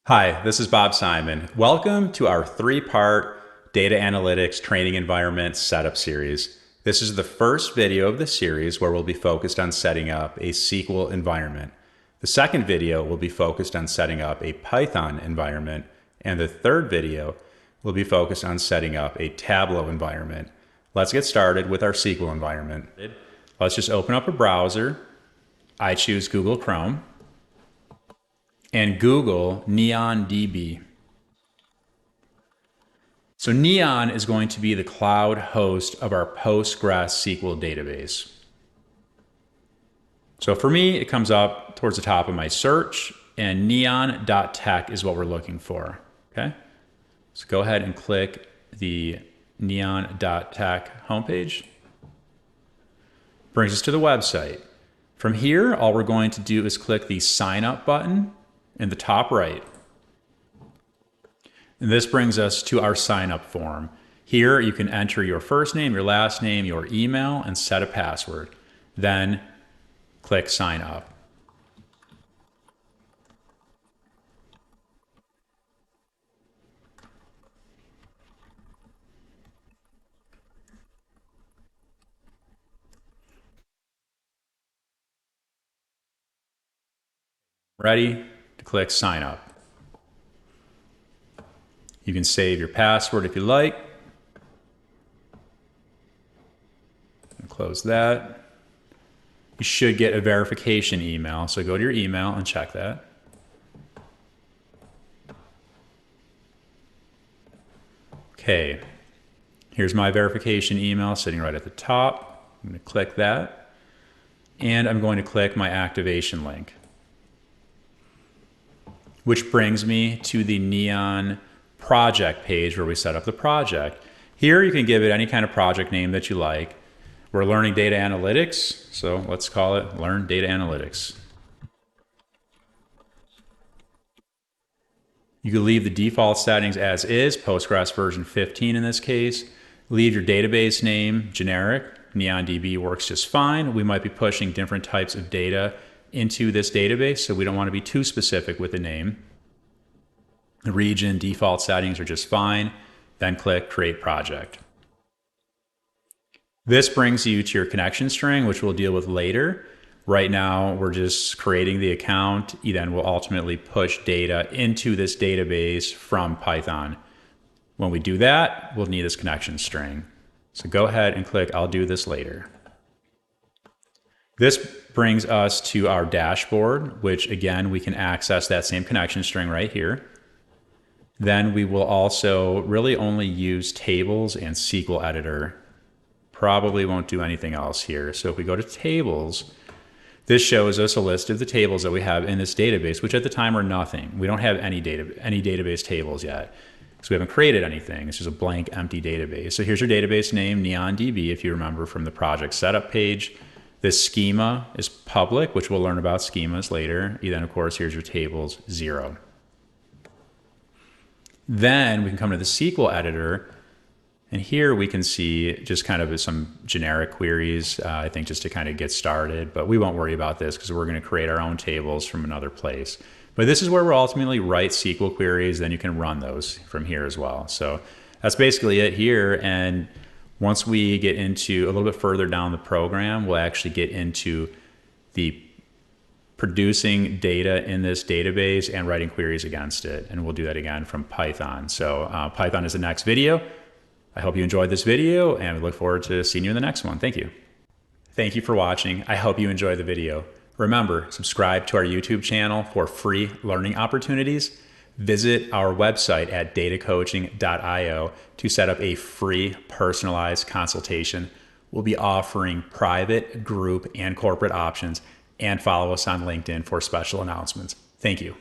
Hi, this is Bob Simon. Welcome to our three-part data analytics training environment setup series. This is the first video of the series where we'll be focused on setting up a SQL environment. The second video will be focused on setting up a Python environment, and the third video will be focused on setting up a Tableau environment. Let's get started with our SQL environment. Let's just open up a browser. I choose Google Chrome and Google NeonDB. So Neon is going to be the cloud host of our PostgreSQL database. So for me, it comes up towards the top of my search, and neon.tech is what we're looking for, okay? So go ahead and click the neon.tech homepage. Brings us to the website. From here, all we're going to do is click the sign up button in the top right. And this brings us to our sign up form. Here you can enter your first name, your last name, your email, and set a password. Then click sign up. Ready to click sign up. You can save your password if you like. And close that. You should get a verification email, so go to your email and check that. Okay, here's my verification email sitting right at the top. I'm going to click that, and I'm going to click my activation link, which brings me to the Neon project page where we set up the project. Here you can give it any kind of project name that you like. We're learning data analytics, so let's call it Learn Data Analytics. You can leave the default settings as is, Postgres version 15 in this case. Leave your database name generic. NeonDB works just fine. We might be pushing different types of data into this database, so we don't want to be too specific with the name. The region default settings are just fine. Then click Create Project. This brings you to your connection string, which we'll deal with later. Right now, we're just creating the account. Then we'll ultimately push data into this database from Python. When we do that, we'll need this connection string. So go ahead and click I'll do this later. This brings us to our dashboard, which again, we can access that same connection string right here. Then we will also really only use tables and SQL editor. Probably won't do anything else here. So if we go to tables, this shows us a list of the tables that we have in this database, which at the time are nothing. We don't have any database tables yet, because we haven't created anything. It's just a blank, empty database. So here's your database name, NeonDB, if you remember from the project setup page. This schema is public, which we'll learn about schemas later. Then, of course, here's your tables, 0. Then we can come to the SQL editor, and here we can see just kind of some generic queries, I think just to kind of get started, but we won't worry about this because we're going to create our own tables from another place. But this is where we'll ultimately write SQL queries, then you can run those from here as well. So that's basically it here, and once we get into a little bit further down the program, we'll actually get into the producing data in this database and writing queries against it. And we'll do that again from Python. So Python is the next video. I hope you enjoyed this video, and we look forward to seeing you in the next one. Thank you. Thank you for watching. I hope you enjoyed the video. Remember, subscribe to our YouTube channel for free learning opportunities. Visit our website at datacoaching.io to set up a free personalized consultation. We'll be offering private, group, and corporate options, and follow us on LinkedIn for special announcements. Thank you.